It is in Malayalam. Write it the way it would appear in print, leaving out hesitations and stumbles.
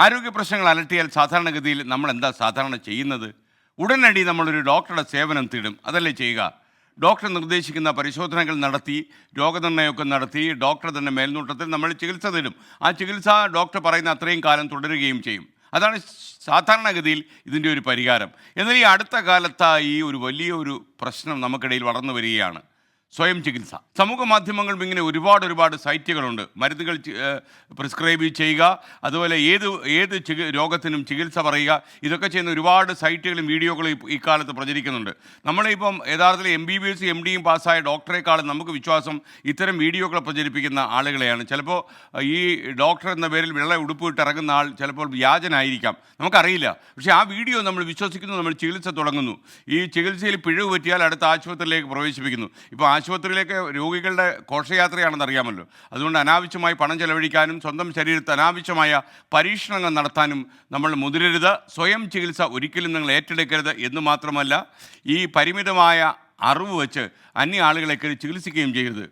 ആരോഗ്യ പ്രശ്നങ്ങൾ അലട്ടിയാൽ സാധാരണഗതിയിൽ നമ്മൾ എന്താ സാധാരണ ചെയ്യുന്നത്? ഉടനടി നമ്മളൊരു ഡോക്ടറുടെ സേവനം തേടും. അതല്ലേ ചെയ്യുക? ഡോക്ടർ നിർദ്ദേശിക്കുന്ന പരിശോധനകൾ നടത്തി, രോഗനിർണയമൊക്കെ നടത്തി, ഡോക്ടർ തന്നെ മേൽനോട്ടത്തിൽ നമ്മൾ ചികിത്സ തേടും. ആ ചികിത്സ ഡോക്ടർ പറയുന്ന അത്രയും കാലം തുടരുകയും ചെയ്യും. അതാണ് സാധാരണഗതിയിൽ ഇതിൻ്റെ ഒരു പരിഹാരം. എന്നാൽ ഈ അടുത്ത കാലത്തായി ഒരു വലിയൊരു പ്രശ്നം നമുക്കിടയിൽ വളർന്നു വരികയാണ്: സ്വയം ചികിത്സ. സമൂഹ മാധ്യമങ്ങളിൽ ഇങ്ങനെ ഒരുപാട് സൈറ്റുകളുണ്ട്. മരുന്നുകൾ പ്രിസ്ക്രൈബ് ചെയ്യുക, അതുപോലെ ഏത് രോഗത്തിനും ചികിത്സ പറയുക. ഇതൊക്കെ ചെയ്യുന്ന ഒരുപാട് സൈറ്റുകളും വീഡിയോകളും ഇക്കാലത്ത് പ്രചരിക്കുന്നുണ്ട്. നമ്മളിപ്പം യഥാർത്ഥത്തിൽ MBBS MDയും പാസ്സായ ഡോക്ടറെക്കാളും നമുക്ക് വിശ്വാസം ഇത്തരം വീഡിയോകൾ പ്രചരിപ്പിക്കുന്ന ആളുകളെയാണ്. ചിലപ്പോൾ ഈ ഡോക്ടർ എന്ന പേരിൽ വെള്ള ഉടുപ്പിട്ട് ഇറങ്ങുന്ന ആൾ ചിലപ്പോൾ വ്യാജനായിരിക്കാം, നമുക്കറിയില്ല. പക്ഷേ ആ വീഡിയോ നമ്മൾ വിശ്വസിക്കുന്നു, നമ്മൾ ചികിത്സ തുടങ്ങുന്നു. ഈ ചികിത്സയിൽ പിഴവ് പറ്റിയാൽ അടുത്ത ആശുപത്രിയിലേക്ക് പ്രവേശിപ്പിക്കുന്നു. ഇപ്പോൾ ആശുപത്രിയിലേക്ക് രോഗികളുടെ ഘോഷയാത്രയാണെന്ന് അറിയാമല്ലോ. അതുകൊണ്ട് അനാവശ്യമായി പണം ചെലവഴിക്കാനും സ്വന്തം ശരീരത്തിൽ അനാവശ്യമായ പരീക്ഷണങ്ങൾ നടത്താനും നമ്മൾ മുതിരരുത്. സ്വയം ചികിത്സ ഒരിക്കലും നിങ്ങൾ ഏറ്റെടുക്കരുത് എന്ന് മാത്രമല്ല, ഈ പരിമിതമായ അറിവ് വെച്ച് അന്യ ആളുകളെ ചികിത്സിക്കുകയും ചെയ്യരുത്.